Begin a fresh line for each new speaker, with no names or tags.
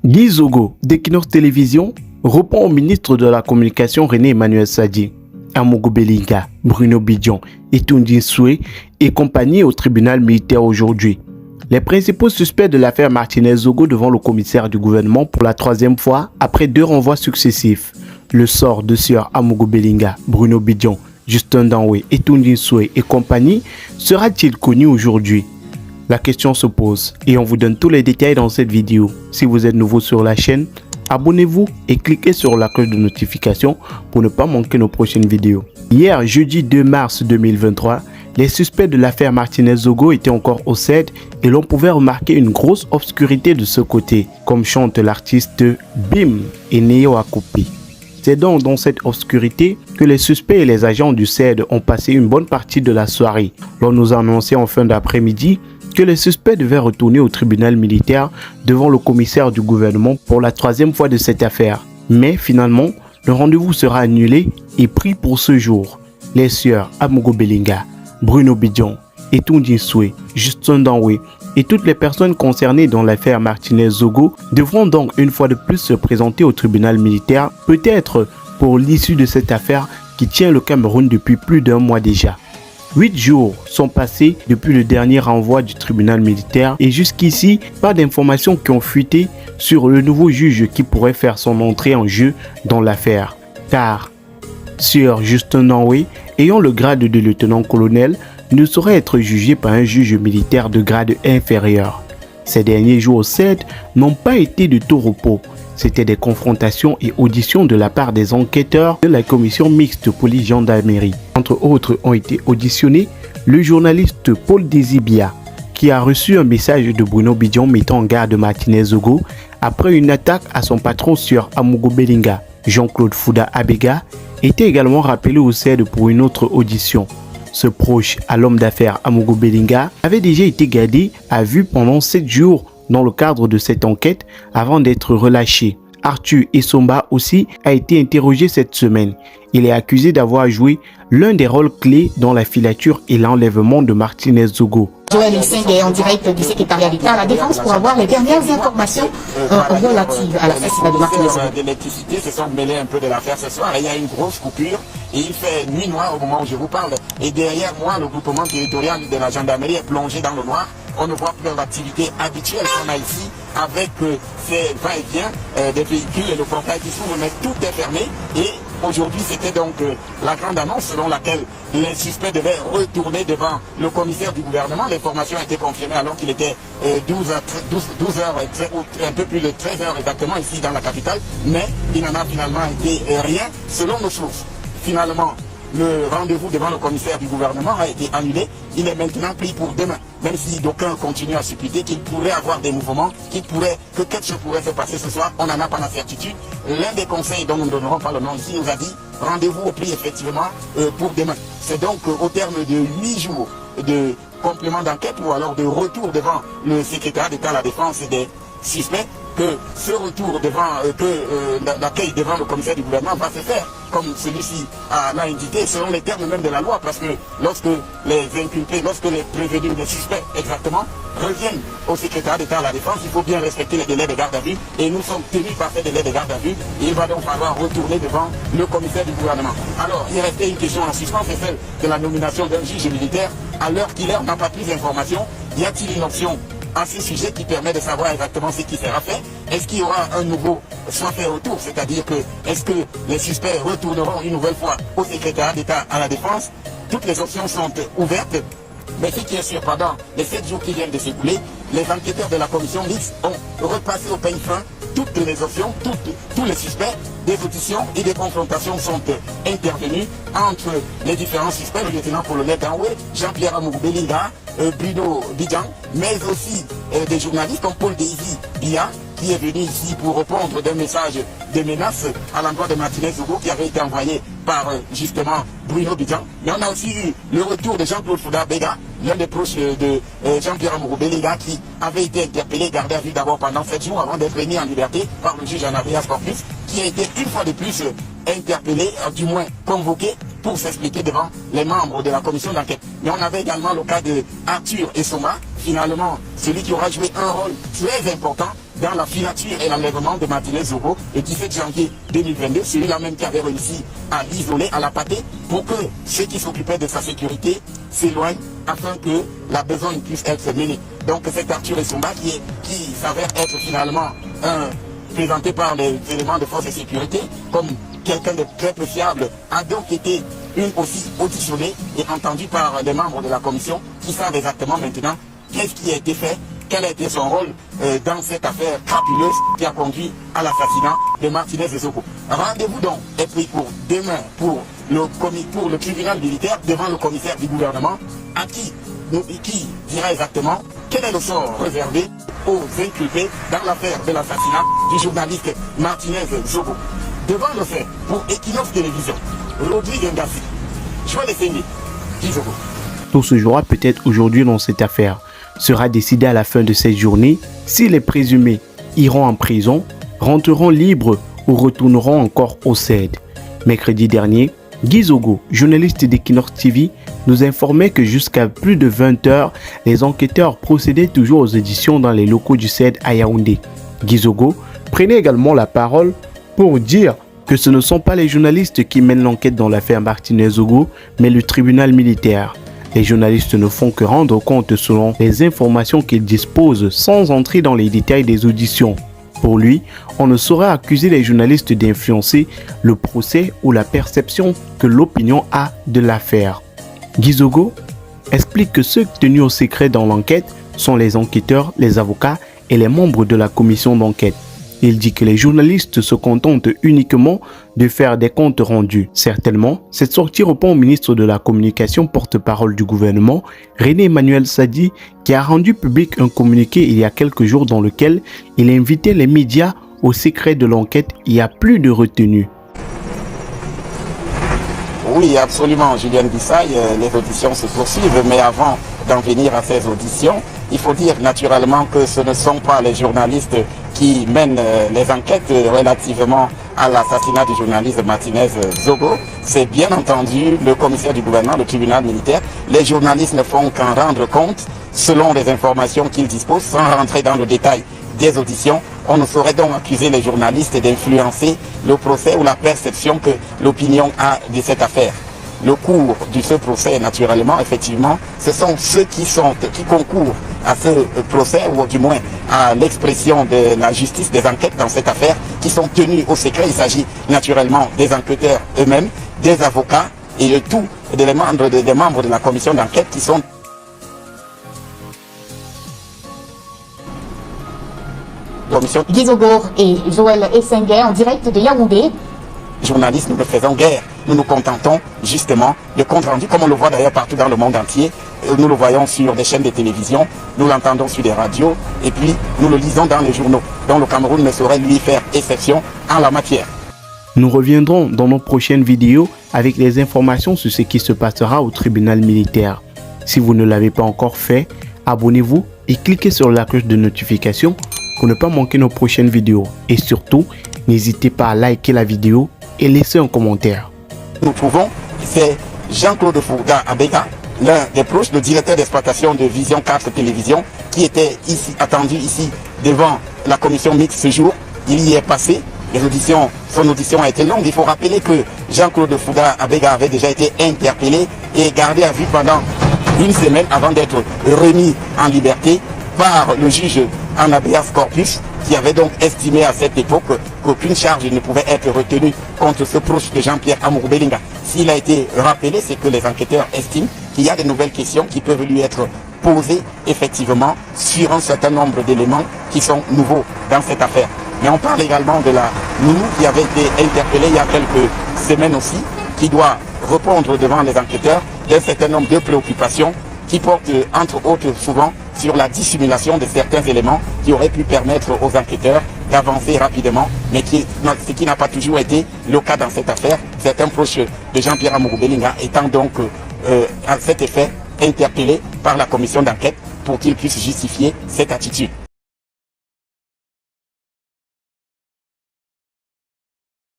Guy Zogo, d'Equinox Télévision, répond au ministre de la Communication René Emmanuel Sadji, Amogo Belinga, Bruno Bidjan et Toundine Soué et compagnie au tribunal militaire aujourd'hui. Les principaux suspects de l'affaire Martinez Zogo devant le commissaire du gouvernement pour la troisième fois après 2 renvois successifs. Le sort de Sieur Amogo Belinga, Bruno Bidjan, Justin Danwe et Toundine Soué et compagnie sera-t-il connu aujourd'hui? La question se pose et on vous donne tous les détails dans cette vidéo. Si vous êtes nouveau sur la chaîne, abonnez-vous et cliquez sur la cloche de notification pour ne pas manquer nos prochaines vidéos. Hier, jeudi 2 mars 2023, les suspects de l'affaire Martinez Zogo étaient encore au CED et l'on pouvait remarquer une grosse obscurité de ce côté, comme chante l'artiste Bim et Neo Akopi. C'est donc dans cette obscurité que les suspects et les agents du CED ont passé une bonne partie de la soirée. L'on nous a annoncé en fin d'après-midi que les suspects devaient retourner au tribunal militaire devant le commissaire du gouvernement pour la 3e fois de cette affaire. Mais finalement, le rendez-vous sera annulé et pris pour ce jour. Les sieurs Amogo Belinga, Bruno Bidjan et Toundine Soué, Justin Danwe et toutes les personnes concernées dans l'affaire Martinez Zogo devront donc une fois de plus se présenter au tribunal militaire, peut-être pour l'issue de cette affaire qui tient le Cameroun depuis plus d'1 mois déjà. 8 jours sont passés depuis le dernier renvoi du tribunal militaire et jusqu'ici, pas d'informations qui ont fuité sur le nouveau juge qui pourrait faire son entrée en jeu dans l'affaire. Car, Sieur Justin Danwe, ayant le grade de lieutenant-colonel, ne saurait être jugé par un juge militaire de grade inférieur. Ces derniers jours au CED n'ont pas été de tout repos. C'était des confrontations et auditions de la part des enquêteurs de la commission mixte police-gendarmerie. Entre autres ont été auditionnés le journaliste Paul Désibia, qui a reçu un message de Bruno Bidjan mettant en garde Martinez Zogo après une attaque à son patron sur Amogo Belinga. Jean-Claude Fouda Abega était également rappelé au CED pour une autre audition. Ce proche à l'homme d'affaires Amogo Belinga avait déjà été gardé à vue pendant 7 jours dans le cadre de cette enquête avant d'être relâché. Arthur Essomba aussi a été interrogé cette semaine. Il est accusé d'avoir joué l'un des rôles clés dans la filature et l'enlèvement de Martinez Zogo.
Joël Essing est en direct du secrétariat d'État à la Défense pour avoir les dernières informations relatives à l'assassinat de Martinez Zogo.
L'électricité se sont mêlés un peu de l'affaire ce soir et il y a une grosse coupure et il fait nuit noire au moment où je vous parle. Et derrière moi, le groupement territorial de la gendarmerie est plongé dans le noir. On ne voit plus l'activité habituelle qu'on a ici avec ces va-et-vient des véhicules et le portail qui s'ouvre, mais tout est fermé. Et aujourd'hui, c'était donc la grande annonce selon laquelle les suspects devaient retourner devant le commissaire du gouvernement. L'information a été confirmée alors qu'il était 12 heures, un peu plus de 13 heures exactement ici dans la capitale. Mais il n'en a finalement été rien selon nos sources. Finalement, le rendez-vous devant le commissaire du gouvernement a été annulé. Il est maintenant pris pour demain. Même si d'aucuns continuent à supputer qu'il pourrait avoir des mouvements, que quelque chose pourrait se passer ce soir, on n'en a pas la certitude. L'un des conseils dont nous ne donnerons pas le nom ici nous a dit rendez-vous au prix effectivement pour demain. C'est donc au terme de 8 jours de complément d'enquête ou alors de retour devant le secrétaire d'État à la défense des suspects que ce retour devant, l'accueil devant le commissaire du gouvernement va se faire comme celui-ci l'a indiqué selon les termes même de la loi, parce que lorsque les inculpés, lorsque les prévenus, les suspects exactement, reviennent au secrétaire d'État à la défense, il faut bien respecter les délais de garde à vue et nous sommes tenus par ces délais de garde à vue. Il va donc falloir retourner devant le commissaire du gouvernement. Alors, il restait une question en suspens, c'est celle de la nomination d'un juge militaire. À l'heure qu'il est, on n'a pas plus d'informations. Y a-t-il une option à ce sujet qui permet de savoir exactement ce qui sera fait? Est-ce qu'il y aura un nouveau soit fait retour? C'est-à-dire que est-ce que les suspects retourneront une nouvelle fois au secrétaire d'État à la défense? Toutes les options sont ouvertes. Mais ce qui est sûr, pendant les 7 jours qui viennent de s'écouler, les enquêteurs de la commission mixte ont repassé au peigne fin toutes les options, tous les suspects. Des auditions et des confrontations sont intervenues entre les différents suspects, le lieutenant-colonel Danwe, Jean-Pierre Amogo Belinga, Bruno Bidjan, mais aussi des journalistes comme Paul Désibia, qui est venu ici pour répondre d'un message de menace à l'endroit de Martinez Zogo qui avait été envoyé par justement Bruno Bidjan. Mais on a aussi eu le retour de Jean-Claude Fouda Abega, l'un des proches de Jean-Pierre Amogo Belinga, qui avait été interpellé, gardé à vue d'abord pendant 7 jours avant d'être mis en liberté par le juge Anarias Corpus, qui a été une fois de plus interpellé, du moins convoqué, pour s'expliquer devant les membres de la commission d'enquête. Mais on avait également le cas de Arthur Essomba, finalement celui qui aura joué un rôle très important dans la filature et l'enlèvement de Martinez Zogo le 17 janvier 2022, celui-là même qui avait réussi à l'isoler, à l'appâter, pour que ceux qui s'occupaient de sa sécurité s'éloignent afin que la besogne puisse être menée. Donc c'est Arthur Essumba qui s'avère être finalement présenté par les éléments de force de sécurité comme quelqu'un de très peu fiable, a donc été aussi auditionné et entendu par les membres de la commission qui savent exactement maintenant qu'est-ce qui a été fait, quel a été son rôle dans cette affaire crapuleuse qui a conduit à l'assassinat de Martinez Zogo. Rendez-vous donc est pris pour demain pour le tribunal militaire devant le commissaire du gouvernement qui dira exactement quel est le sort réservé aux inculpés dans l'affaire de l'assassinat du journaliste Martinez Zogo. Devant le fait, pour Equinox Télévision, Rodrigue Ngassi, Joël Essengé, Zogo.
Tout se jouera peut-être aujourd'hui dans cette affaire. Sera décidé à la fin de cette journée si les présumés iront en prison, rentreront libres ou retourneront encore au CED. Mercredi dernier, Guy Zogo, journaliste d'Equinox TV, nous informait que jusqu'à plus de 20 heures, les enquêteurs procédaient toujours aux éditions dans les locaux du CED à Yaoundé. Guy Zogo prenait également la parole pour dire que ce ne sont pas les journalistes qui mènent l'enquête dans l'affaire Martinez Zogo, mais le tribunal militaire. Les journalistes ne font que rendre compte selon les informations qu'ils disposent sans entrer dans les détails des auditions. Pour lui, on ne saurait accuser les journalistes d'influencer le procès ou la perception que l'opinion a de l'affaire. Guy Zogo explique que ceux tenus au secret dans l'enquête sont les enquêteurs, les avocats et les membres de la commission d'enquête. Il dit que les journalistes se contentent uniquement de faire des comptes rendus. Certainement, cette sortie répond au ministre de la Communication, porte-parole du gouvernement, René Emmanuel Sadi, qui a rendu public un communiqué il y a quelques jours dans lequel il invitait les médias au secret de l'enquête. Il n'y a plus de retenue.
Oui, absolument, Julien Bissaï, les auditions se poursuivent, mais avant d'en venir à ces auditions, il faut dire naturellement que ce ne sont pas les journalistes qui mènent les enquêtes relativement à l'assassinat du journaliste Martinez Zogo. C'est bien entendu le commissaire du gouvernement, le tribunal militaire. Les journalistes ne font qu'en rendre compte selon les informations qu'ils disposent, sans rentrer dans le détail des auditions. On ne saurait donc accuser les journalistes d'influencer le procès ou la perception que l'opinion a de cette affaire. Le cours de ce procès, naturellement, effectivement, ce sont ceux qui concourent à ce procès, ou du moins à l'expression de la justice des enquêtes dans cette affaire, qui sont tenus au secret. Il s'agit naturellement des enquêteurs eux-mêmes, des avocats et de tous des membres de la commission d'enquête qui sont
Guy Zogo et Joël Essengé en direct de Yaoundé.
Journalistes, nous ne faisons guère. Nous nous contentons justement de compte rendu, comme on le voit d'ailleurs partout dans le monde entier. Nous le voyons sur des chaînes de télévision, nous l'entendons sur des radios, et puis nous le lisons dans les journaux. Donc le Cameroun ne saurait lui faire exception en la matière.
Nous reviendrons dans nos prochaines vidéos avec les informations sur ce qui se passera au tribunal militaire. Si vous ne l'avez pas encore fait, abonnez-vous et cliquez sur la cloche de notification pour ne pas manquer nos prochaines vidéos. Et surtout, n'hésitez pas à liker la vidéo et laisser un commentaire.
Nous trouvons, c'est Jean-Claude Fouga Abega, l'un des proches, le directeur d'exploitation de Vision 4 Télévision, qui était attendu ici devant la commission mixte ce jour. Il y est passé. Son audition a été longue. Il faut rappeler que Jean-Claude Fouga Abega avait déjà été interpellé et gardé à vue pendant une semaine avant d'être remis en liberté par le juge en habeas corpus, qui avait donc estimé à cette époque qu'aucune charge ne pouvait être retenue contre ce proche de Jean-Pierre Amourou Belinga. S'il a été rappelé, c'est que les enquêteurs estiment qu'il y a de nouvelles questions qui peuvent lui être posées effectivement sur un certain nombre d'éléments qui sont nouveaux dans cette affaire. Mais on parle également de la Nounou qui avait été interpellée il y a quelques semaines aussi, qui doit répondre devant les enquêteurs d'un certain nombre de préoccupations qui portent entre autres souvent sur la dissimulation de certains éléments qui auraient pu permettre aux enquêteurs d'avancer rapidement, mais ce qui n'a pas toujours été le cas dans cette affaire. Certains proches de Jean-Pierre Amourou Belinga étant donc à cet effet interpellés par la commission d'enquête pour qu'ils puissent justifier cette attitude.